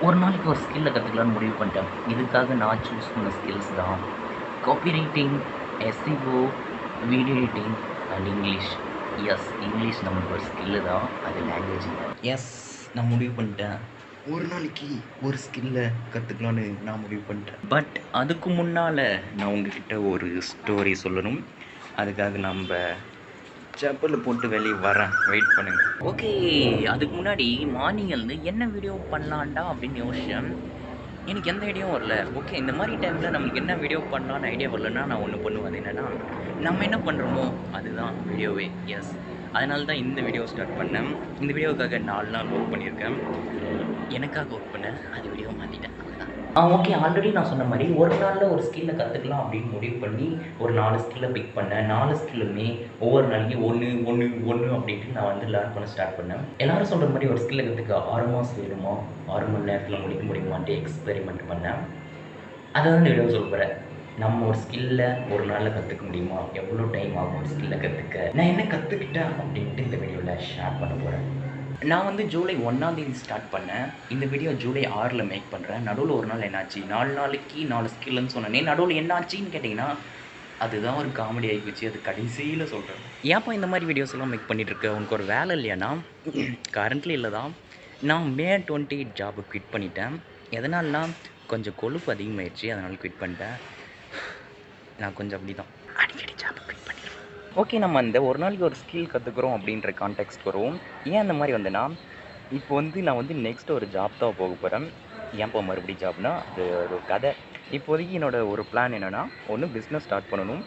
ஒரு நாளைக்கு ஒரு ஸ்கில்லை கற்றுக்கலான்னு முடிவு பண்ணிட்டேன். இதுக்காக நான் சூஸ் பண்ண ஸ்கில்ஸ் தான் copy writing, SEO, video editing and English. Yes, English நம்மளுக்கு ஒரு ஸ்கில்லு தான், அது லாங்குவேஜ் இல்லை. எஸ், நான் முடிவு பண்ணிட்டேன். ஒரு நாளைக்கு ஒரு ஸ்கில்லை கற்றுக்கலான்னு நான் முடிவு பண்ணிட்டேன். பட் அதுக்கு முன்னால் நான் உங்ககிட்ட ஒரு ஸ்டோரி சொல்லணும். அதுக்காக நம்ம செப்பல் போட்டு வெளியே வரேன், வெயிட் பண்ணுங்க. ஓகே, அதுக்கு முன்னாடி மார்னிங் எழுந்து என்ன வீடியோ பண்ணலான்டா அப்படின்னு யோசிச்சேன். எனக்கு எந்த ஐடியாவும் வரல. ஓகே, இந்த மாதிரி டைமில் நம்மளுக்கு என்ன வீடியோ பண்ணலான்னு ஐடியா வரலன்னா நான் ஒன்று பண்ணுவேன். அது என்னென்னா, நம்ம என்ன பண்ணுறோமோ அதுதான் வீடியோவே. எஸ், அதனால தான் இந்த வீடியோ ஸ்டார்ட் பண்ணேன். இந்த வீடியோவுக்காக 4 நாள் ஒர்க் பண்ணியிருக்கேன். எனக்காக ஒர்க் பண்ணேன், அது வீடியோ மாற்றிட்டேன். ஓகே, ஆல்ரெடி நான் சொன்ன மாதிரி ஒரு நாளில் ஒரு ஸ்கில்லை கற்றுக்கலாம் அப்படின்னு முடிவு பண்ணி ஒரு 4 ஸ்கில்லை பிக் பண்ணேன். 4 ஸ்கில்லுமே ஒவ்வொரு நாளைக்கு ஒன்று ஒன்று ஒன்று அப்படின்ட்டு நான் வந்து லேர்ன் பண்ண ஸ்டார்ட் பண்ணேன். எல்லாரும் சொல்கிற மாதிரி ஒரு ஸ்கில்லை கற்றுக்க 6 மாதம் வேணுமா, 6 மணி நேரத்தில் முடிக்க முடியுமான்ட்டு எக்ஸ்பெரிமெண்ட் பண்ணேன். அதை தான் இந்த வீடியோ சொல்ல போகிறேன். நம்ம ஒரு ஸ்கில்லை ஒரு நாளில் கற்றுக்க முடியுமா, எவ்வளோ டைம் ஆகும் ஒரு ஸ்கில்லை கற்றுக்க, நான் என்ன கற்றுக்கிட்டேன் அப்படின்ட்டு இந்த வீடியோவில் ஷேர் பண்ண போகிறேன். நான் வந்து ஜூலை 1ஆம் தேதி ஸ்டார்ட் பண்ணேன். இந்த வீடியோ ஜூலை 6ல் மேக் பண்ணுறேன். நடுவில் ஒரு நாள் என்னாச்சு, 4 நாளைக்கு 4 ஸ்கில்லுன்னு சொன்னேனே, நடுவில் என்ன ஆச்சுன்னு கேட்டிங்கன்னா, அதுதான் ஒரு காமெடி ஆகிப்போச்சு. அது கடைசியில் சொல்கிறேன். ஏன்ப்பா இந்த மாதிரி வீடியோஸ் எல்லாம் மேக் பண்ணிகிட்ருக்க, உனக்கு ஒரு வேலை இல்லையானா? கரண்ட்லி இல்லை தான். நான் மே 28 ஜாபை குவிட் பண்ணிட்டேன். எதனால்னா கொஞ்சம் கொழுப்பு அதிகமாகிடுச்சு, அதனால் குவிட் பண்ணிட்டேன். நான் கொஞ்சம் அப்படி தான் அடிக்கடி ஜாபை குவிட் பண்ணிடுவேன். ஓகே, நம்ம அந்த ஒரு நாளைக்கு ஒரு ஸ்கில் கற்றுக்குறோம் அப்படின்ற கான்டெக்ஸ்ட் வரும். ஏன் அந்த மாதிரி வந்தேன்னா, இப்போ வந்து நான் வந்து நெக்ஸ்ட் ஒரு ஜாப் தான் போக போகிறேன். ஏன்ப்பா மறுபடியும் ஜாப்னா, அது ஒரு கதை. இப்போதைக்கு என்னோடய ஒரு பிளான் என்னென்னா, ஒன்று பிஸ்னஸ் ஸ்டார்ட் பண்ணணும்,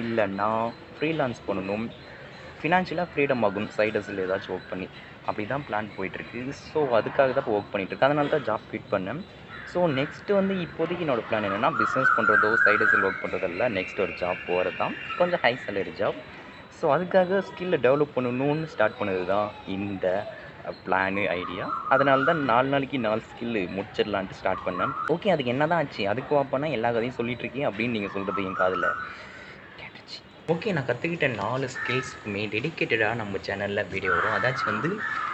இல்லைன்னா ஃப்ரீலான்ஸ் பண்ணணும். ஃபினான்ஷியலாக ஃப்ரீடம் ஆகும் சைட் ஹஸ்ல் ஏதாச்சும் ஒர்க் பண்ணி. அப்படி தான் பிளான் போயிட்டுருக்கு. ஸோ அதுக்காக தான் இப்போ ஒர்க் பண்ணிகிட்ருக்கேன். அதனால தான் ஜாப் குவிட் பண்ணேன். ஸோ நெக்ஸ்ட்டு வந்து இப்போதைக்கு என்னோடய பிளான் என்னென்னா, பிஸ்னஸ் பண்ணுறதோ சைட் ஹஸ்ல் ஒர்க் பண்ணுறதில்ல, நெக்ஸ்ட் ஒரு ஜாப் போகிறது தான், கொஞ்சம் ஹை சேலரி ஜாப். ஸோ அதுக்காக ஸ்கில்லை டெவலப் பண்ணணும்னு ஸ்டார்ட் பண்ணது தான் இந்த பிளானு, ஐடியா. அதனால தான் 4 நாளைக்கு 4 ஸ்கில்லு முடிச்சிடலான்ட்டு ஸ்டார்ட் பண்ணேன். ஓகே, அதுக்கு என்ன தான் ஆச்சு, அதுக்கு வாப்பானா எல்லா கதையும் சொல்லிகிட்ருக்கேன் அப்படின்னு நீங்கள் சொல்கிறது என் காதில் கேட்டுச்சு. ஓகே, நான் கற்றுக்கிட்ட 4 ஸ்கில்ஸுக்குமே டெடிக்கேட்டடாக நம்ம சேனலில் வீடியோ வரும். அதாச்சும் வந்து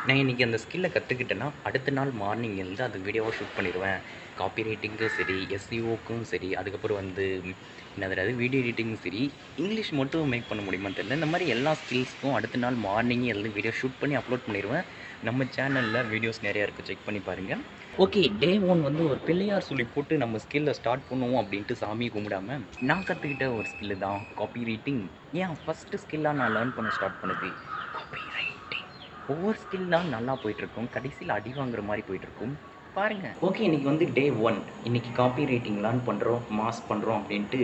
நான் இன்றைக்கி அந்த ஸ்கில்லை கற்றுக்கிட்டேன்னா அடுத்த நாள் மார்னிங் எழுந்து அது வீடியோவாக ஷூட் பண்ணிடுவேன். காப்பி ரைட்டிங்கும் சரி, எஸ்இஓக்கும் சரி, அதுக்கப்புறம் வந்து என்னது வீடியோ எடிட்டிங்கும் சரி, இங்கிலீஷ் மட்டும் மேக் பண்ண முடியுமான்னு தெரியல. இந்த மாதிரி எல்லா ஸ்கில்ஸ்க்கும் அடுத்த நாள் மார்னிங்கே எழுந்து வீடியோ ஷூட் பண்ணி அப்லோட் பண்ணிடுவேன். நம்ம சேனலில் வீடியோஸ் நிறையா இருக்குது, செக் பண்ணி பாருங்கள். ஓகே, டே 1 வந்து ஒரு பிள்ளையார் சொல்லி போட்டு நம்ம ஸ்கில்லை ஸ்டார்ட் பண்ணுவோம் அப்படின்ட்டு சாமியை கும்பிடாமல் நான் கற்றுக்கிட்ட ஒரு ஸ்கில்லு தான் காப்பி ரைட்டிங். ஏன் ஃபஸ்ட்டு ஸ்கில்லாக நான் லேர்ன் பண்ண ஸ்டார்ட் பண்ணது காப்பி ரைட்டிங். ஒவ்வொரு ஸ்கில் தான் நல்லா போயிட்டுருக்கும், கடைசியில் அடி வாங்குற மாதிரி போயிட்டுருக்கும் பாருங்கள். ஓகே, இன்றைக்கி வந்து டே 1. இன்றைக்கி காப்பி ரைட்டிங் லேர்ன் பண்ணுறோம், மாஸ் பண்ணுறோம் அப்படின்ட்டு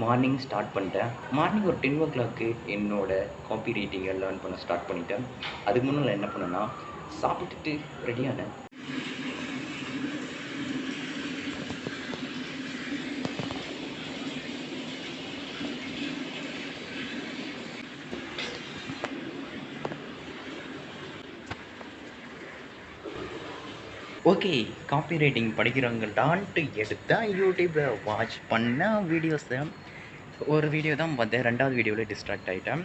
மார்னிங் ஸ்டார்ட் பண்ணிட்டேன். மார்னிங் ஒரு 10 o'clock என்னோடய காப்பி ரைட்டிங்கை லேர்ன் பண்ண ஸ்டார்ட் பண்ணிட்டேன். அதுக்கு முன்னால் என்ன பண்ணேன்னா, சாப்பிட்டுட்டு ரெடியானேன். ஓகே, காப்பி ரைட்டிங் படிக்கிறவங்கள்டான்ட்டு எடுத்தேன். யூடியூப்பில் வாட்ச் பண்ண வீடியோஸை ஒரு வீடியோ தான் பார்த்தேன். 2வது வீடியோவில் டிஸ்ட்ராக்ட் ஆகிட்டேன்.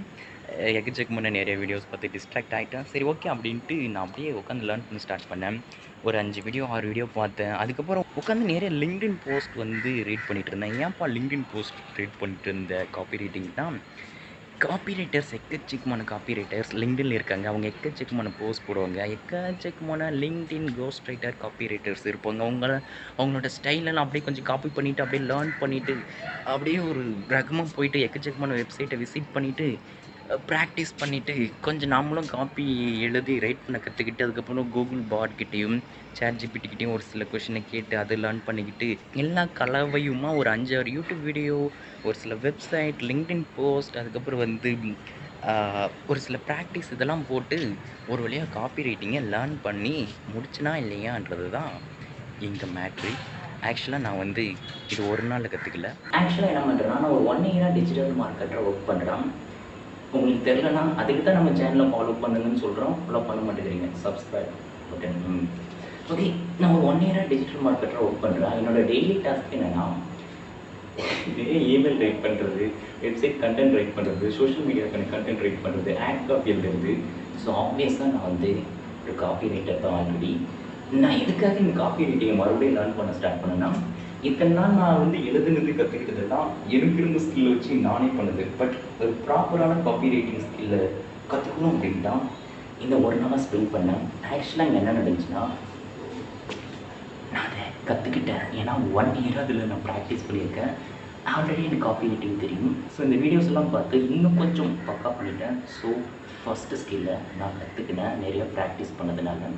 எக்கச்சக்கமான நிறைய வீடியோஸ் பார்த்து டிஸ்ட்ராக்ட் ஆகிட்டேன். சரி, ஓகே அப்படின்ட்டு நான் அப்படியே உட்காந்து லேர்ன் பண்ண ஸ்டார்ட் பண்ணேன். ஒரு 5 வீடியோ 6 வீடியோ பார்த்தேன். அதுக்கப்புறம் உட்காந்து நிறைய லிங்க்டின் போஸ்ட் வந்து ரீட் பண்ணிகிட்டு இருந்தேன். ஏன்ப்பா லிங்க்டின் போஸ்ட் ரீட் பண்ணிட்டு இருந்த காப்பி ரைட்டிங் தான், காப்பி ரைட்டர்ஸ் எக்கச்சக்கமான காப்பி ரைட்டர்ஸ் லிங்க்டின்ல இருக்காங்க. அவங்க எக்கச்சக்கமான போஸ்ட் போடுவாங்க. எக்கச்சக்கமான LinkedIn ghost writer copy writers இருப்பாங்க. அவங்களோட ஸ்டைலெல்லாம் அப்படியே கொஞ்சம் காப்பி பண்ணிவிட்டு அப்படியே லேர்ன் பண்ணிவிட்டு அப்படியே ஒரு ரகமாக போயிட்டு எக்கச்சக்கமான வெப்சைட்டை விசிட் பண்ணிவிட்டு ப்ராக்டிஸ் பண்ணிவிட்டு கொஞ்சம் நாமளும் காப்பி எழுதி ரைட் பண்ண கற்றுக்கிட்டு அதுக்கப்புறம் கூகுள் பாட் கிட்டேயும் ChatGPT கிட்டேயும் ஒரு சில கொஷினை கேட்டு அதை லேர்ன் பண்ணிக்கிட்டு எல்லா கலவையுமா ஒரு 5-6 யூடியூப் வீடியோ, ஒரு சில வெப்சைட், லிங்க்டின் போஸ்ட், அதுக்கப்புறம் வந்து ஒரு சில ப்ராக்டிஸ் இதெல்லாம் போட்டு ஒரு வழியாக காப்பி ரைட்டிங்கை லேர்ன் பண்ணி முடிச்சுனா இல்லையான்றது தான் எங்கள் மேட்ரு. ஆக்சுவலாக நான் வந்து இது ஒரு நாளில் கற்றுக்கல. ஆக்சுவலாக என்ன பண்ணுறேன்னா, நான் ஒரு 1 இயராக டிஜிட்டல் மார்க்கெட்டராக ஒர்க் பண்ணுறேன். உங்களுக்கு தெரியலனா அதுக்கு தான் நம்ம சேனலை ஃபாலோ பண்ணுங்கன்னு சொல்கிறோம். ஃபாலோ பண்ண மாட்டேங்கிறீங்க. Subscribe button. ஓகே, நான் ஒரு 1 இயராக டிஜிட்டல் மார்க்கெட்டராக ஒர்க் பண்ணுறேன். என்னோடய டெய்லி டாஸ்க் என்னென்னா, நிறைய இமெயில் ரைட் பண்ணுறது, வெப்சைட் கண்டென்ட் ரைட் பண்ணுறது, சோஷியல் மீடியாக்கான கண்டென்ட் ரைட் பண்ணுறது, ஆட் காப்பி எழுதுறது. ஸோ ஆப்வியஸாக நான் வந்து ஒரு காப்பி ரைட்டர் தான் ஆல்ரெடி. நான் எதுக்காக இந்த காப்பி ரைட்டிங்கை மறுபடியும் லேர்ன் பண்ண ஸ்டார்ட் பண்ணேன்னா, இத்தனை நாள் நான் வந்து எழுதுனது கற்றுக்கிட்டதெல்லாம் எனக்கு இருந்த ஸ்கில்லை வச்சு நானே பண்ணுது. பட் ஒரு ப்ராப்பரான காப்பி ரைட்டிங் ஸ்கில்லை கற்றுக்கணும் அப்படின்ட்டு தான் இந்த ஒரு நாளாக ஸ்பெண்ட் பண்ணேன். ஆக்சுவலாக இங்கே என்ன நடந்துச்சுன்னா, நான் அதை கற்றுக்கிட்டேன். ஏன்னா 1 இயர் அதில் நான் ப்ராக்டிஸ் பண்ணியிருக்கேன். ஆல்ரெடி எனக்கு காப்பி ரைட்டிங் தெரியும். ஸோ இந்த வீடியோஸ் எல்லாம் பார்த்து இன்னும் கொஞ்சம் பக்கா பண்ணிட்டேன். ஸோ ஃபஸ்ட்டு ஸ்கில்லை நான் கற்றுக்கினேன் நிறைய ப்ராக்டிஸ் பண்ணதுனால.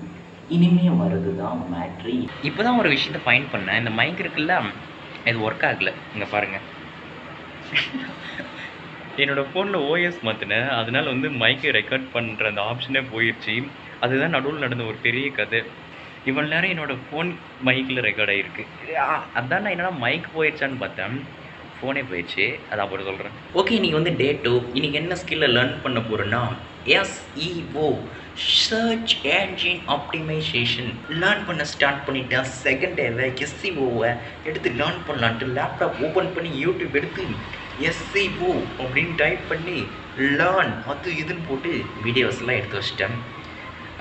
இனிமே வர்றது தான் மேட்ரி. இப்போ தான் ஒரு விஷயத்தை ஃபைண்ட் பண்ணேன். இந்த மைக் இருக்குல்ல, இது ஒர்க் ஆகலை. இங்கே பாருங்கள், என்னோடய ஃபோனில் ஓஎஸ் மாற்றினேன். அதனால வந்து மைக்கை ரெக்கார்ட் பண்ணுற அந்த ஆப்ஷனே போயிடுச்சு. அதுதான் நடுவில் நடந்த ஒரு பெரிய கதை. இவ்வளோ நேரம் என்னோடய ஃபோன் மைக்கில் ரெக்கார்ட் ஆகிருக்கு. அதான் நான் என்னடா மைக் போயிடுச்சான்னு பார்த்தேன், ஃபோனே போயிடுச்சு. அதான் அப்புறம் சொல்கிறேன். ஓகே, இன்றைக்கி வந்து டே 2. இன்றைக்கி என்ன ஸ்கில்லை லேர்ன் பண்ண போகிறேன்னா, SEO search engine optimisation learn பண்ண ஸ்டார்ட் பண்ணிட்டேன். செகண்ட் டேவை SEOவை எடுத்து லேர்ன் பண்ணலான்ட்டு லேப்டாப் ஓப்பன் பண்ணி யூடியூப் எடுத்து SEO அப்படின்னு டைப் பண்ணி லேர்ன் அது இதுன்னு போட்டு வீடியோஸ்லாம் எடுத்து வச்சிட்டேன்.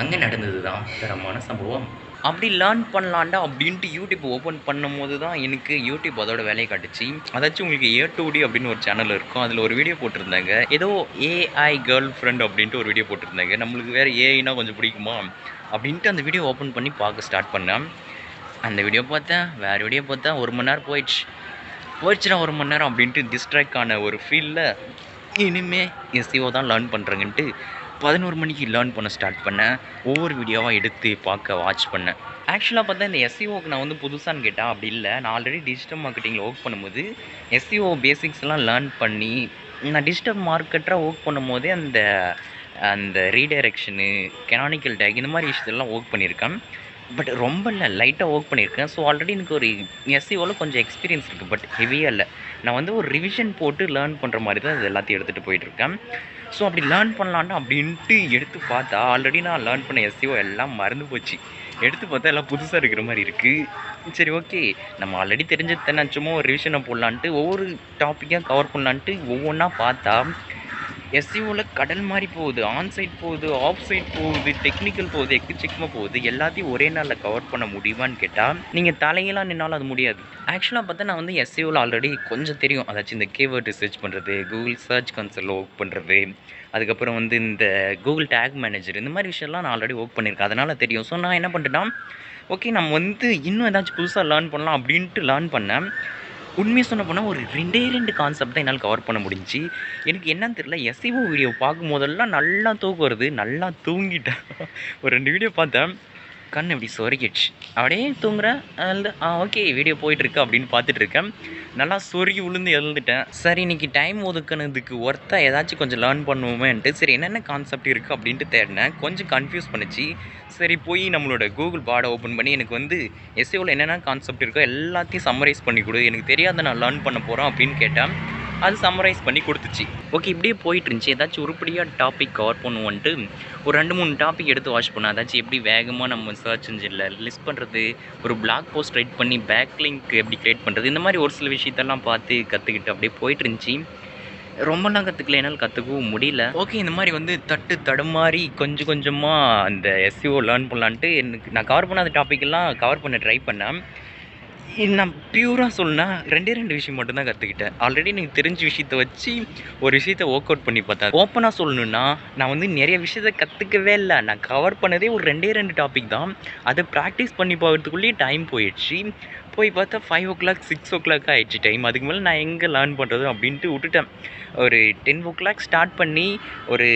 அங்கே நடந்தது தான் தரமான சம்பவம். அப்படி லேர்ன் பண்ணலான்டா அப்படின்ட்டு யூடியூப் ஓப்பன் பண்ணும் போது தான் எனக்கு யூடியூப் அதோட வேலையை காட்டுச்சு. அதாச்சும் உங்களுக்கு A2D அப்படின்னு ஒரு சேனல் இருக்கும். அதில் ஒரு வீடியோ போட்டிருந்தாங்க. ஏதோ AI கேர்ள் ஃப்ரெண்ட் அப்படின்ட்டு ஒரு வீடியோ போட்டிருந்தாங்க. நம்மளுக்கு வேறு ஏஐனா கொஞ்சம் பிடிக்குமா அப்படின்ட்டு அந்த வீடியோ ஓப்பன் பண்ணி பார்க்க ஸ்டார்ட் பண்ணேன். அந்த வீடியோ பார்த்தேன், வேறு வீடியோ பார்த்தேன். 1 மணி நேரம் போயிடுச்சுன்னா 1 மணி நேரம் அப்படின்ட்டு டிஸ்ட்ராக்ட் ஆன ஒரு ஃபீல்டில் இனிமேல் SEO தான் லேர்ன் பண்ணுறேங்கன்ட்டு 11 மணிக்கு லேர்ன் பண்ண ஸ்டார்ட் பண்ணேன். ஒவ்வொரு வீடியோவாக எடுத்து பார்க்க வாட்ச் பண்ணேன். ஆக்சுவலாக பார்த்தா இந்த SEOக்கு நான் வந்து புதுசான்னு கேட்டால் அப்படி இல்லை. நான் ஆல்ரெடி டிஜிட்டல் மார்க்கெட்டிங்கில் ஒர்க் பண்ணும்போது SEO பேசிக்ஸ்லாம் லேர்ன் பண்ணி நான் டிஜிட்டல் மார்க்கெட்டராக ஒர்க் பண்ணும்போதே அந்த அந்த ரீடைரக்ஷனு, கெனானிக்கல் டேக் இந்த மாதிரி விஷயத்தெல்லாம் ஒர்க் பண்ணியிருக்கேன். பட் ரொம்ப இல்லை, லைட்டாக ஒர்க் பண்ணியிருக்கேன். ஸோ ஆல்ரெடி எனக்கு ஒரு SEOவில் கொஞ்சம் எக்ஸ்பீரியன்ஸ் இருக்குது. பட் ஹெவியாக இல்லை. நான் வந்து ஒரு ரிவிஷன் போட்டு லேர்ன் பண்ணுற மாதிரி தான் இது எல்லாத்தையும் எடுத்துகிட்டு போயிட்டுருக்கேன். ஸோ அப்படி லேர்ன் பண்ணலான்ட்டு அப்படின்ட்டு எடுத்து பார்த்தா ஆல்ரெடி நான் லேர்ன் பண்ண SEO எல்லாம் மறந்து போச்சு. எடுத்து பார்த்தா எல்லாம் புதுசாக இருக்கிற மாதிரி இருக்குது. சரி, ஓகே, நம்ம ஆல்ரெடி தெரிஞ்சது தானே, சும்மா ஒரு ரிவிஷனை போடலான்ட்டு ஒவ்வொரு டாப்பிக்காக கவர் பண்ணலான்ட்டு ஒவ்வொன்றா பார்த்தா SEOவில் கடல் மாதிரி போகுது. ஆன்சைட் போகுது, ஆஃப் சைட் போகுது, டெக்னிக்கல் போகுது, எக்கச்சக்கமாக போகுது. எல்லாத்தையும் ஒரே நாளில் கவர் பண்ண முடியுமான்னு கேட்டால் நீங்கள் தலையெல்லாம் நின்னாலும் அது முடியாது. ஆக்சுவலாக பார்த்தா நான் வந்து SEOவில் ஆல்ரெடி கொஞ்சம் தெரியும். அதாச்சும் இந்த கீவேர்ட் ரிசர்ச் பண்ணுறது, கூகுள் சர்ச் கன்சோலில் ஒர்க் பண்ணுறது, அதுக்கப்புறம் வந்து இந்த கூகுள் டேக் மேனேஜர், இந்த மாதிரி விஷயம்லாம் நான் ஆல்ரெடி ஒர்க் பண்ணியிருக்கேன். அதனால் தெரியும். ஸோ நான் என்ன பண்ணிட்டேன்னா, ஓகே நம்ம வந்து இன்னும் ஏதாச்சும் புதுசாக லேர்ன் பண்ணலாம் அப்படின்ட்டு லேர்ன் பண்ணேன். உண்மையாக சொன்ன போனால் ஒரு 2 கான்செப்ட் தான் என்னால் கவர் பண்ண முடிஞ்சிச்சு. எனக்கு என்னன்னு தெரியல, SEO வீடியோ பார்க்கும் போதெல்லாம் நல்லா தூக்கம் வருது. நல்லா தூங்கிட்டேன். ஒரு 2 வீடியோ பார்த்தேன், கண் இப்படி சொருகிடுச்சு. அப்படியே தூங்குறேன். ஓகே வீடியோ போயிட்டுருக்கு அப்படின்னு பார்த்துட்ருக்கேன். நல்லா சொருகி விழுந்து எழுந்துட்டேன். சரி, இன்றைக்கி டைம் ஒதுக்குனதுக்கு ஒர்த்தாக ஏதாச்சும் கொஞ்சம் லேர்ன் பண்ணுவோமேன்ட்டு சரி என்னென்ன கான்செப்ட் இருக்குது அப்படின்ட்டு தேடினேன். கொஞ்சம் கன்ஃபியூஸ் பண்ணிச்சு. சரி போய் நம்மளோட கூகுள் பாடை ஓப்பன் பண்ணி எனக்கு வந்து SEOவில் என்னென்ன கான்செப்ட் இருக்கோ எல்லாத்தையும் சம்மரைஸ் பண்ணி கொடு, எனக்கு தெரியாத நான் லேர்ன் பண்ண போகிறேன் அப்படின்னு கேட்டேன். அது சம்மரைஸ் பண்ணி கொடுத்துச்சு. ஓகே, இப்படியே போயிட்டு இருந்துச்சு. ஏதாச்சும் உருப்படியாக டாபிக் கவர் பண்ணுவோன்ட்டு ஒரு 2-3 டாபிக் எடுத்து வாட்ச் பண்ணேன். அதாச்சும் எப்படி வேகமாக நம்ம சர்ச் இன்ஜினில் லிஸ்ட் பண்ணுறது, ஒரு பிளாக் போஸ்ட் ரைட் பண்ணி பேக் லிங்க் எப்படி க்ரியேட் பண்ணுறது, இந்த மாதிரி ஒரு சில விஷயத்தெல்லாம் பார்த்து கற்றுக்கிட்டு அப்படியே போயிட்டு இருந்துச்சு. ரொம்பலாம் கற்றுக்கல, என்னால் கற்றுக்கவும் முடியல. ஓகே, இந்த மாதிரி வந்து தடுமாறி கொஞ்சம் கொஞ்சமாக அந்த SEO லேர்ன் பண்ணலான்ட்டு நான் கவர் பண்ணாத டாப்பிக்கெல்லாம் கவர் பண்ண ட்ரை பண்ணேன். நான் பியூராக சொல்லணும்னா 2 விஷயம் மட்டும்தான் கற்றுக்கிட்டேன். ஆல்ரெடி எனக்கு தெரிஞ்ச விஷயத்த வச்சு ஒரு விஷயத்தை ஒர்க் அவுட் பண்ணி பார்த்தேன். ஓப்பனாக சொல்லணுன்னா நான் வந்து நிறைய விஷயத்த கற்றுக்கவே இல்லை. நான் கவர் பண்ணதே ஒரு 2 டாபிக் தான். அதை ப்ராக்டிஸ் பண்ணி பார்க்கறதுக்குள்ளேயே டைம் போயிடுச்சு. போய் பார்த்தா 5 o'clock 6 o'clock ஆகிடுச்சு டைம். அதுக்கு மேலே நான் எங்கே லேர்ன் பண்ணுறது அப்படின்ட்டு விட்டுட்டேன். ஒரு 10 o'clock ஸ்டார்ட் பண்ணி ஒரு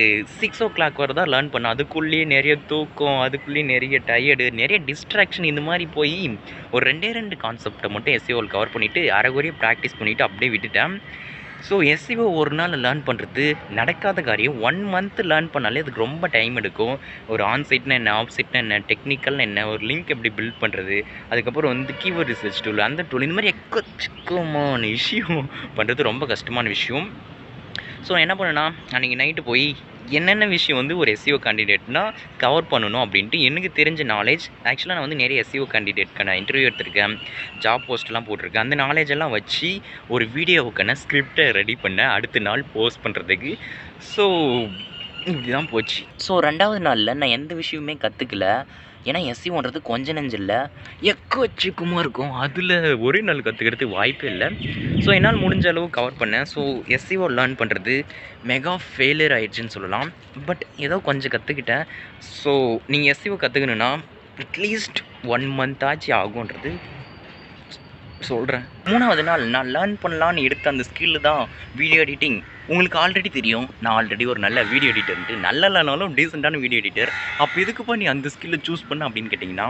6 o'clock வரை தான் லேர்ன் பண்ணேன். அதுக்குள்ளேயே நிறைய தூக்கம், அதுக்குள்ளேயே நிறைய டயர்டு, நிறைய டிஸ்ட்ராக்ஷன், இந்த மாதிரி போய் ஒரு 2 கான்செப்டை மட்டும் SEOவில் கவர் பண்ணிவிட்டு அரைகுறையை ப்ராக்டிஸ் பண்ணிவிட்டு அப்படியே விட்டுட்டேன். ஸோ SEO ஒரு நாள் லேர்ன் பண்ணுறது நடக்காத காரியம். 1 month லேர்ன் பண்ணாலே அதுக்கு ரொம்ப டைம் எடுக்கும். ஒரு ஆன்சைட்னா என்ன, ஆஃப் சைட்னா என்ன, டெக்னிக்கல்னா என்ன, ஒரு லிங்க் எப்படி பில்ட் பண்ணுறது, அதுக்கப்புறம் வந்து கீவேர்ட் ரிசர்ச் டூல், அந்த டூல், இந்த மாதிரி எக்கச்சக்கமான விஷயம் பண்ணுறது ரொம்ப கஷ்டமான விஷயம். ஸோ என்ன பண்ணேன்னா, அன்றைக்கி நைட்டு போய் என்னென்ன விஷயம் வந்து ஒரு SEO கேண்டிடேட்னா கவர் பண்ணணும் அப்படின்ட்டு எனக்கு தெரிஞ்ச நாலேஜ். ஆக்சுவலாக நான் வந்து நிறைய SEO கேண்டிடேட்க்கான இன்டர்வியூ எடுத்திருக்கேன், ஜாப் போஸ்ட்லாம் போட்டிருக்கேன். அந்த நாலேஜெல்லாம் வச்சு ஒரு வீடியோவுக்கான ஸ்கிரிப்டை ரெடி பண்ணேன் அடுத்த நாள் போஸ்ட் பண்ணுறதுக்கு. ஸோ இப்படி தான் போச்சு. ஸோ 2வது நாளில் நான் எந்த விஷயமுமே கற்றுக்கல. ஏன்னா எஸ்சிஓன்றது கொஞ்ச நெஞ்சு இல்லை, எக்கச்சக்கமாக இருக்கும். அதில் ஒரே நாள் கற்றுக்கிறதுக்கு வாய்ப்பே இல்லை. ஸோ என்னால் முடிஞ்ச அளவு கவர் பண்ணேன். ஸோ எஸ்சிஓ லேர்ன் பண்ணுறது மெகா ஃபெயிலியர் ஆயிடுச்சுன்னு சொல்லலாம். பட் ஏதோ கொஞ்சம் கற்றுக்கிட்டேன். ஸோ நீங்கள் எஸ்சிஓ கற்றுக்கணுன்னா அட்லீஸ்ட் 1 month ஆச்சு ஆகுன்றது சொல்கிறேன். 3வது நாள் நான் லேர்ன் பண்ணலான்னு எடுத்த அந்த ஸ்கில்லு தான் வீடியோ எடிட்டிங். உங்களுக்கு ஆல்ரெடி தெரியும், நான் ஆல்ரெடி ஒரு நல்ல வீடியோ எடிட்டர்ன்ட்டு. நல்ல இல்லைனாலும் டீசெண்டான வீடியோ எடிட்டர். அப்போ எதுக்குப்பா நீ அந்த ஸ்கில்லை சூஸ் பண்ண அப்படின்னு கேட்டிங்கன்னா,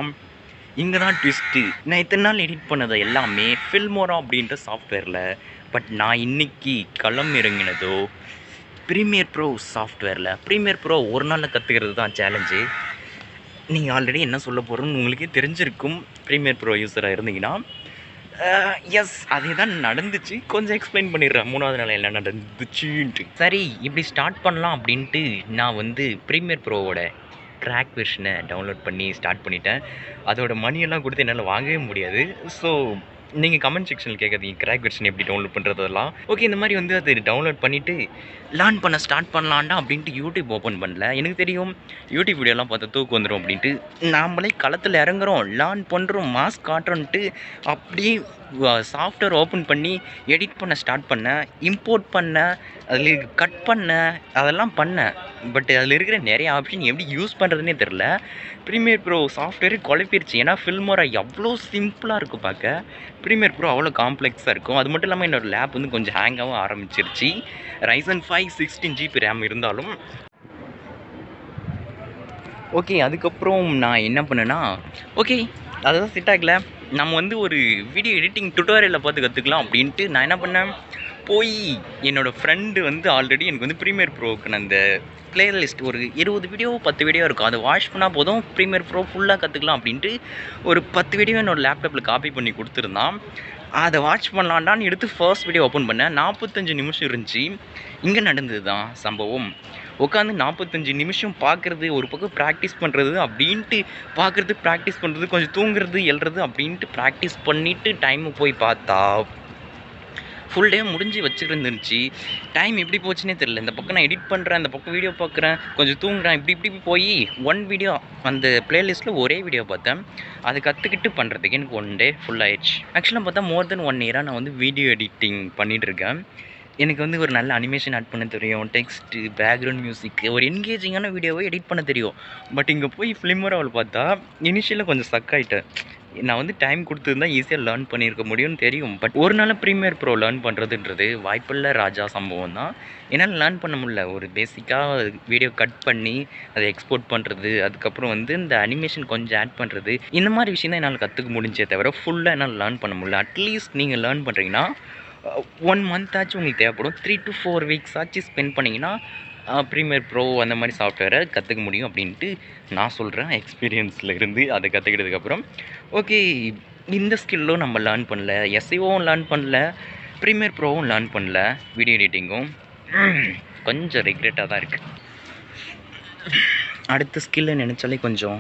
இங்கே தான் ட்விஸ்ட்டு. நான் இத்தனை நாள் எடிட் பண்ணது எல்லாமே ஃபில்மோரா அப்படின்ற சாஃப்ட்வேரில். பட் நான் இன்றைக்கி களம் இறங்கினதோ ப்ரீமியர் ப்ரோ சாஃப்ட்வேரில். ப்ரீமியர் ப்ரோ ஒரு நாளில் கற்றுக்கிறது தான் சேலஞ்சு. நீங்கள் ஆல்ரெடி என்ன சொல்ல போகிறோன்னு உங்களுக்கே தெரிஞ்சிருக்கும் ப்ரீமியர் ப்ரோ யூஸராக இருந்தீங்கன்னா. எஸ், அதே தான் நடந்துச்சு. கொஞ்சம் எக்ஸ்பிளைன் பண்ணிடுறேன் 3வது நாள் என்ன நடந்துச்சுன்ட்டு. சரி, இப்படி ஸ்டார்ட் பண்ணலாம் அப்படின்ட்டு நான் வந்து ப்ரீமியர் ப்ரோவோட க்ராக் வெர்ஷனை டவுன்லோட் பண்ணி ஸ்டார்ட் பண்ணிட்டேன். அதோட மணியெல்லாம் கொடுத்து என்னால் வாங்கவே முடியாது. ஸோ நீங்கள் கமெண்ட் செக்ஷனில் கேட்காதீங்க க்ராக் வெர்ஷன் எப்படி டவுன்லோட் பண்ணுறதெல்லாம். ஓகே, இந்த மாதிரி வந்து அது டவுன்லோட் பண்ணிவிட்டு லேர்ன் பண்ண ஸ்டார்ட் பண்ணலான்டா அப்படின்ட்டு யூடியூப் ஓப்பன் பண்ணல. எனக்கு தெரியும் யூடியூப் வீடியோலாம் பார்த்தா தூக்கு வந்துடும் அப்படின்ட்டு. நாமளே களத்தில் இறங்குறோம், லேர்ன் பண்ணுறோம், மாஸ்க் காட்டுறோன்ட்டு அப்படியே சாஃப்ட்வேர் ஓப்பன் பண்ணி எடிட் பண்ண ஸ்டார்ட் பண்ணேன். இம்போர்ட் பண்ணேன், அதில் கட் பண்ணேன், அதெல்லாம் பண்ணேன். பட் அதில் இருக்கிற நிறைய ஆப்ஷன் எப்படி யூஸ் பண்ணுறதுனே தெரில. ப்ரீமியர் ப்ரோ சாஃப்ட்வேர் குழப்பிருச்சு. ஏன்னா ஃபில்மோரா எவ்வளோ சிம்பிளாக இருக்கும் பார்க்க, ப்ரீமியர் ப்ரோ அவ்வளோ காம்ப்ளெக்ஸாக இருக்கும். அது மட்டும் இல்லாமல் என்னோடய லேப் வந்து கொஞ்சம் ஹேங்காகவும் ஆரம்பிச்சிருச்சு. Ryzen 5 16GB ரேம் இருந்தாலும். ஓகே, அதுக்கப்புறம் நான் என்ன பண்ணேன்னா, ஓகே அதுதான் செட் ஆகலை, நம்ம வந்து ஒரு வீடியோ எடிட்டிங் டுட்டோரியலில் பார்த்து கற்றுக்கலாம் அப்படின்ட்டு நான் என்ன பண்ணேன், போய் என்னோடய ஃப்ரெண்டு வந்து ஆல்ரெடி எனக்கு வந்து ப்ரீமியர் ப்ரோவுக்கு நான் அந்த ப்ளேலிஸ்ட் ஒரு 20 வீடியோ 10 வீடியோ இருக்கும், அதை வாட்ச் பண்ணால் போதும் ப்ரீமியர் ப்ரோ ஃபுல்லாக கற்றுக்கலாம் அப்படின்ட்டு ஒரு 10 வீடியோ என்னோடய லேப்டாப்பில் காப்பி பண்ணி கொடுத்துருந்தான். அதை வாட்ச் பண்ணலான்டான்னு எடுத்து ஃபர்ஸ்ட் வீடியோ ஓப்பன் பண்ணேன். 45 நிமிஷம் இருந்துச்சு. இங்கே நடந்தது தான் சம்பவம். உட்காந்து 45 நிமிஷம் பார்க்குறது, ஒரு பக்கம் ப்ராக்டிஸ் பண்ணுறது அப்படின்ட்டு பார்க்குறது, ப்ராக்டிஸ் பண்ணுறது, கொஞ்சம் தூங்குறது, எழுறது அப்படின்ட்டு ப்ராக்டிஸ் பண்ணிவிட்டு டைமு போய் பார்த்தா ஃபுல் டே முடிஞ்சு வச்சுருந்துருந்துச்சு. டைம் எப்படி போச்சுன்னே தெரில. இந்த பக்கம் நான் எடிட் பண்ணுறேன், அந்த பக்கம் வீடியோ பார்க்குறேன், கொஞ்சம் தூங்குறேன், இப்படி போய் ஒன் வீடியோ அந்த ப்ளேலிஸ்ட்டில் ஒரே வீடியோ பார்த்தேன். அதை கற்றுக்கிட்டு பண்ணுறதுக்கு எனக்கு 1 டே ஃபுல் ஆயிடுச்சு. ஆக்சுவலாக பார்த்தா மோர் தென் 1 இயராக நான் வந்து வீடியோ எடிட்டிங் பண்ணிகிட்ருக்கேன். எனக்கு வந்து ஒரு நல்ல அனிமேஷன் ஆட் பண்ண தெரியும், டெக்ஸ்ட்டு, பேக்ரவுண்ட் மியூசிக், ஒரு என்கேஜிங்கான வீடியோவை எடிட் பண்ண தெரியும். பட் இங்கே போய் ஃபிலிமோராவில் பார்த்தா இனிஷியலாக கொஞ்சம் ஸ்டக் ஆகிட்டேன். நான் வந்து டைம் கொடுத்துருந்தா ஈஸியாக லேர்ன் பண்ணியிருக்க முடியும்னு தெரியும். பட் ஒரு நாள் ப்ரீமியர் ப்ரோ லேர்ன் பண்ணுறதுன்றது வாய்ப்பில்லை ராஜா சம்பவம் தான். என்னால் லேர்ன் பண்ண முடியல. ஒரு பேசிக்காக வீடியோ கட் பண்ணி அதை எக்ஸ்போர்ட் பண்ணுறது, அதுக்கப்புறம் வந்து இந்த அனிமேஷன் கொஞ்சம் ஆட் பண்ணுறது, இந்த மாதிரி விஷயம் தான் என்னால் கற்றுக்க முடிஞ்சே தவிர ஃபுல்லாக என்னால் லேர்ன் பண்ண முடியல. அட்லீஸ்ட் நீங்கள் லேர்ன் பண்ணுறீங்கன்னா 1 month ஆச்சும் உங்களுக்கு தேவைப்படும். 3 to 4 weeks ஆச்சு ஸ்பெண்ட் பண்ணிங்கன்னா ப்ரீமியர் ப்ரோ அந்த மாதிரி சாஃப்ட்வேரை கற்றுக்க முடியும் அப்படின்ட்டு நான் சொல்கிறேன் எக்ஸ்பீரியன்ஸில் இருந்து. அதை கற்றுக்கிட்டதுக்கப்புறம் ஓகே, இந்த ஸ்கில்லும் நம்ம லேர்ன் பண்ணல, எஸ்ஐஓவும் லேர்ன் பண்ணல, ப்ரீமியர் ப்ரோவும் லேர்ன் பண்ணல, வீடியோ எடிட்டிங்கும் கொஞ்சம் ரெக்ரெட்டாக தான் இருக்குது. அடுத்த ஸ்கில்லை நினச்சாலே கொஞ்சம்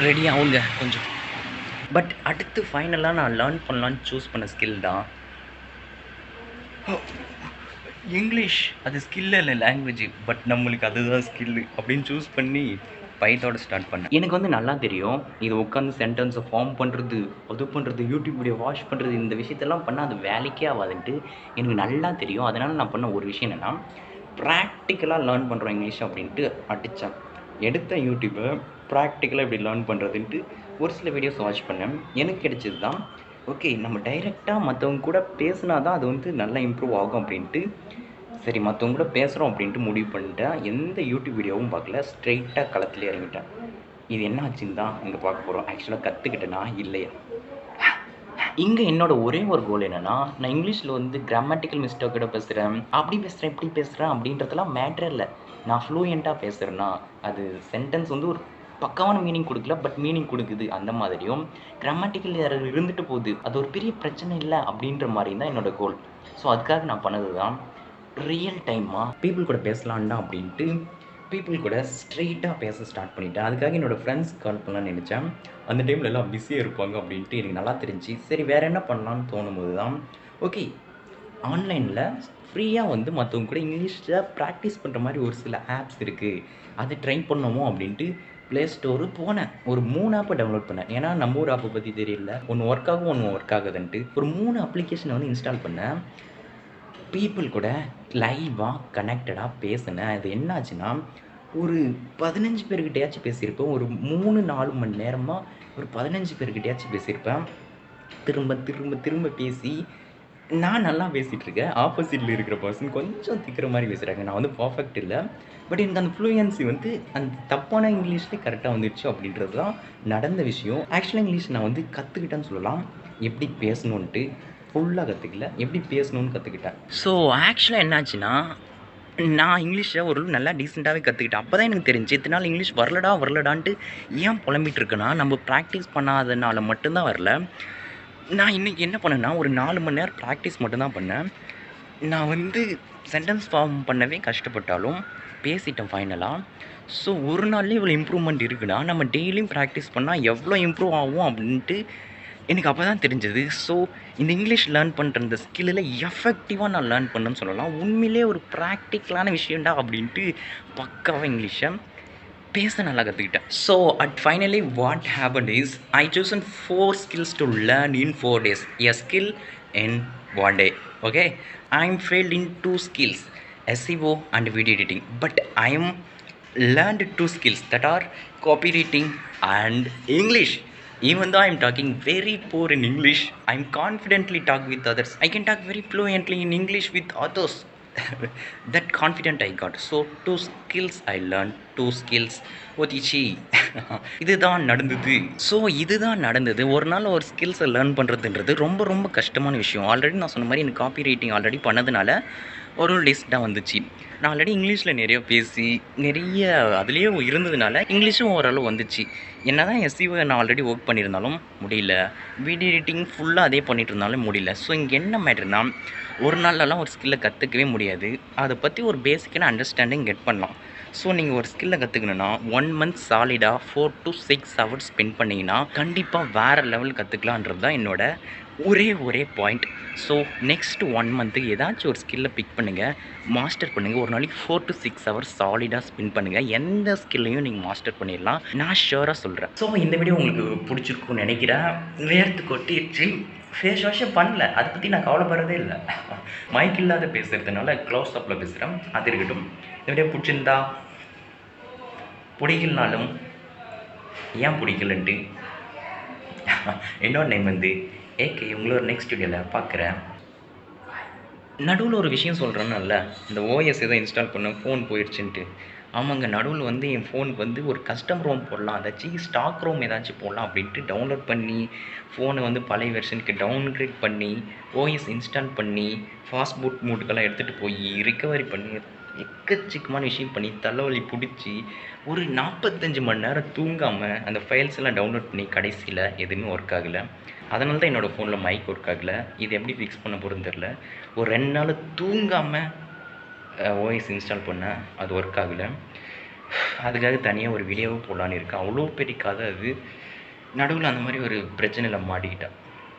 ரெடி ஆகுங்க கொஞ்சம். பட் அடுத்து ஃபைனலாக நான் லேர்ன் பண்ணலான்னு சூஸ் பண்ண ஸ்கில் தான் இங்கிலீஷ். அது ஸ்கில் இல்லை, லாங்குவேஜ். பட் நம்மளுக்கு அதுதான் ஸ்கில்லு அப்படின்னு சூஸ் பண்ணி பைத்தோட ஸ்டார்ட் பண்ணேன். எனக்கு வந்து நல்லா தெரியும், இது உட்காந்து சென்டென்ஸை ஃபார்ம் பண்ணுறது, அது பண்ணுறது, யூடியூப் வீடியோ வாட்ச் பண்ணுறது, இந்த விஷயத்தெல்லாம் பண்ணால் அது வேலைக்கே ஆகாதுன்ட்டு எனக்கு நல்லா தெரியும். அதனால் நான் பண்ண ஒரு விஷயம் என்னென்னா, ப்ராக்டிக்கலாக லேர்ன் பண்ணுறோம் இங்கிலீஷ் அப்படின்ட்டு அடித்தேன். எடுத்த யூடியூப்பை ப்ராக்டிக்கலாக இப்படி லேர்ன் பண்ணுறதுன்ட்டு ஒரு சில வீடியோஸ் வாட்ச் பண்ணேன். எனக்கு கிடைச்சது தான் ஓகே, நம்ம டைரெக்டாக மற்றவங்க கூட பேசினா தான் அது வந்து நல்லா இம்ப்ரூவ் ஆகும் அப்படின்ட்டு, சரி மற்றவங்க கூட பேசுகிறோம் அப்படின்ட்டு முடிவு பண்ணிட்டேன். எந்த யூடியூப் வீடியோவும் பார்க்கல, ஸ்ட்ரெயிட்டாக களத்தில் இறங்கிட்டேன். இது என்ன ஆச்சுன்னு தான் இங்கே பார்க்க போகிறோம். ஆக்சுவலாக கற்றுக்கிட்டேனா இல்லையா? இங்கே என்னோட ஒரே ஒரு கோல் என்னென்னா, நான் இங்கிலீஷில் வந்து கிராமட்டிக்கல் மிஸ்டேக்கோட பேசுகிறேன், அப்படி பேசுகிறேன், இப்படி பேசுகிறேன் அப்படின்றதெல்லாம் மேட்ரே இல்லை. நான் ஃப்ளூயண்ட்டாக பேசுகிறேன்னா அது சென்டென்ஸ் வந்து ஒரு பக்காவான மீனிங் கொடுக்கல, பட் மீனிங் கொடுக்குது. அந்த மாதிரியும் கிராமட்டிக்கல் எரர் இருந்துட்டு போகுது, அது ஒரு பெரிய பிரச்சனை இல்லை அப்படின்ற மாதிரி தான் என்னோடய கோல். ஸோ அதுக்காக நான் பண்ணது தான் ரியல் டைமாக பீப்புள் கூட பேசலான்டா அப்படின்ட்டு பீப்புள் கூட ஸ்ட்ரெயிட்டாக பேச ஸ்டார்ட் பண்ணிட்டேன். அதுக்காக என்னோடய ஃப்ரெண்ட்ஸ் கால் பண்ணலான்னு நினச்சேன். அந்த டைமில் எல்லாம் பிஸியாக இருப்பாங்க அப்படின்ட்டு எனக்கு நல்லா தெரிஞ்சு, சரி வேறு என்ன பண்ணலான்னு தோணும் போது தான் ஓகே, ஆன்லைனில் ஃப்ரீயாக வந்து மற்றவங்க கூட இங்கிலீஷில் ப்ராக்டிஸ் பண்ணுற மாதிரி ஒரு சில ஆப்ஸ் இருக்குது, அதை ட்ரை பண்ணுவோம் அப்படின்ட்டு ப்ளே ஸ்டோரு போனேன். ஒரு 3 ஆப்பை டவுன்லோட் பண்ணேன். ஏன்னா நம்ம ஊர் ஆப்பை பற்றி தெரியல. ஒன்று ஒர்க் ஆகும், ஒன்று ஒர்க் ஆகுதுன்ட்டு. ஒரு 3 அப்ளிகேஷனை வந்து இன்ஸ்டால் பண்ணேன். பீப்புள் கூட லைவாக கனெக்டடாக பேசினேன். அது என்னாச்சுன்னா, ஒரு 15 பேர்கிட்டயாச்சும் பேசியிருப்பேன். ஒரு 3-4 மணி நேரமாக ஒரு 15 பேர்கிட்டயாச்சும் பேசியிருப்பேன். திரும்ப திரும்ப திரும்ப பேசி நான் நல்லா பேசிகிட்டு இருக்கேன். ஆப்போசிட்டில் இருக்கிற பர்சன் கொஞ்சம் திக்கிற மாதிரி பேசுகிறாங்க. நான் வந்து பர்ஃபெக்ட் இல்லை. பட் எனக்கு அந்த ஃப்ளூயன்சி வந்து அந்த தப்பான இங்கிலீஷ்லேயே கரெக்டாக வந்துடுச்சு அப்படின்றது தான் நடந்த விஷயம். ஆக்சுவலாக இங்கிலீஷ் நான் வந்து கற்றுக்கிட்டேன்னு சொல்லலாம். எப்படி பேசணுன்ட்டு ஃபுல்லாக கற்றுக்கல, எப்படி பேசணுன்னு கற்றுக்கிட்டேன். ஸோ ஆக்சுவலாக என்னாச்சுன்னா, நான் இங்கிலீஷை ஒரு நல்லா டீசெண்டாகவே கற்றுக்கிட்டேன். அப்போ தான் எனக்கு தெரிஞ்சு இத்தனை நாள் இங்கிலீஷ் வரலடான்ட்டு ஏன் புலம்பிகிட்டு இருக்கேன்னா, நம்ம ப்ராக்டிஸ் பண்ணாதனால மட்டும்தான் வரல. நான் இன்றைக்கி என்ன பண்ணேன்னா, ஒரு 4 மணி நேரம் ப்ராக்டிஸ் மட்டும்தான் பண்ணேன். நான் வந்து சென்டென்ஸ் ஃபார்ம் பண்ணவே கஷ்டப்பட்டாலும் பேசிட்டேன் ஃபைனலாக. ஸோ ஒரு நாள்லேயே இவ்வளோ இம்ப்ரூவ்மெண்ட் இருக்குன்னா, நம்ம டெய்லியும் ப்ராக்டிஸ் பண்ணால் எவ்வளோ இம்ப்ரூவ் ஆகும் அப்படின்ட்டு எனக்கு அப்போ தான் தெரிஞ்சது. ஸோ இந்த இங்கிலீஷ் லேர்ன் பண்ணுற இந்த ஸ்கில்லில் எஃபெக்டிவாக நான் லேர்ன் பண்ணேன்னு சொல்லலாம். உண்மையிலே ஒரு ப்ராக்டிக்கலான விஷயம்டா அப்படின்ட்டு பக்காவாக இங்கிலீஷை பேச நல்லா கற்றுக்கிட்டேன். So at finally what happened is I chosen 4 skills to learn in 4 days. A skill in 1 day. Okay, I am failed in 2 skills, SEO and video editing, but I am learned 2 skills that are copywriting and English. Even though I am talking very poor in English, I am confidently talk with others. I can talk very fluently in English with others. That confident I got. So 2 skills I learned, 2 skills ஒத்திச்சி. இதுதான் நடந்தது. ஒரு நாள் ஒரு ஸ்கில்ஸை learn பண்ணுறதுன்றது ரொம்ப ரொம்ப கஷ்டமான விஷயம். ஆல்ரெடி நான் சொன்ன மாதிரி எனக்கு காப்பி ரைட்டிங் ஆல்ரெடி பண்ணதுனால ஒரு டெஸ்ட்டாக வந்துச்சு. நான் ஆல்ரெடி இங்கிலீஷில் நிறைய பேசி நிறைய அதுலேயே இருந்ததுனால இங்கிலீஷும் ஓரளவு வந்துச்சு. என்ன தான் எஸ்சிஓ நான் ஆல்ரெடி ஒர்க் பண்ணியிருந்தாலும் முடியல, வீடியோ எடிட்டிங் ஃபுல்லாக அதே பண்ணிகிட்டு இருந்தாலும் முடியல. ஸோ இங்கே என்ன மேட்டர்னா, ஒரு நாள்லலாம் ஒரு ஸ்கில்லை கற்றுக்கவே முடியாது. அதை பற்றி ஒரு பேசிக்கான அண்டர்ஸ்டாண்டிங் கெட் பண்ணலாம். ஸோ நீங்கள் ஒரு ஸ்கில்லை கற்றுக்கணுன்னா 1 month சாலிடாக 4 to 6 hours ஸ்பெண்ட் பண்ணிங்கன்னா கண்டிப்பாக வேறு லெவல் கற்றுக்கலான்றது தான் என்னோட ஒரே பாயிண்ட். ஸோ நெக்ஸ்ட் 1 month ஏதாச்சும் ஒரு ஸ்கில்லை பிக் பண்ணுங்கள், மாஸ்டர் பண்ணுங்கள். ஒரு நாளைக்கு 4 to 6 hours சாலிடாக ஸ்பெண்ட் பண்ணுங்கள். எந்த ஸ்கில்லையும் நீங்கள் மாஸ்டர் பண்ணிடலாம், நான் ஷுவராக சொல்கிறேன். ஸோ இந்த வீடியோ உங்களுக்கு பிடிச்சிருக்குன்னு நினைக்கிறேன். வேர்த்து கொட்டிடுச்சு, ஃபேஸ் வாஷே பண்ணல, அதை பற்றி நான் கவலைப்படுறதே இல்லை. மைக் இல்லாத பேசுகிறதுனால க்ளோஸ் அப்பில் பேசுகிறேன், அது இருக்கட்டும். இந்த வீடியோ பிடிச்சிருந்தா பிடிக்கலனாலும் ஏன் பிடிக்கலன்ட்டு என்னோட நேம் வந்து ஏகே. உங்களோட நெக்ஸ்ட் வீடியோவில் பார்க்குறேன். நடுவில் ஒரு விஷயம் சொல்கிறேன்னால, இந்த ஓஎஸ் ஏதோ இன்ஸ்டால் பண்ண ஃபோன் போயிடுச்சுன்ட்டு. ஆமாங்க, நடுவில் வந்து என் ஃபோனுக்கு வந்து ஒரு கஸ்டம் ரோம் போடலாம், அதாச்சும் ஸ்டாக் ரோம் ஏதாச்சும் போடலாம் அப்படின்ட்டு டவுன்லோட் பண்ணி ஃபோனை வந்து பழைய வெர்ஷனுக்கு டவுன்கிரேட் பண்ணி ஓஎஸ் இன்ஸ்டால் பண்ணி ஃபாஸ்ட் பூட் மூட்டுக்கெல்லாம் எடுத்துகிட்டு போய் ரிக்கவரி பண்ணி எக்கச்சக்கமான விஷயம் பண்ணி தலைவலி பிடிச்சி ஒரு 45 மணி நேரம் தூங்காமல் அந்த ஃபைல்ஸ் எல்லாம் டவுன்லோட் பண்ணி கடைசியில் எதுவுமே ஒர்க் ஆகலை. அதனால தான் என்னோடய ஃபோனில் மைக் ஒர்க் ஆகலை. இது எப்படி ஃபிக்ஸ் பண்ண போகிறதுன்னு தெரில. ஒரு 2 நாள் தூங்காமல் ஓஎஸ் இன்ஸ்டால் பண்ணேன், அது ஒர்க் ஆகலை. அதுக்காக தனியாக ஒரு வீடியோவும் போடலான்னு இருக்கேன். அவ்வளோ பெரிய கதை அது. நடுவில் அந்த மாதிரி ஒரு பிரச்சனையில் மாட்டிக்கிட்டேன்.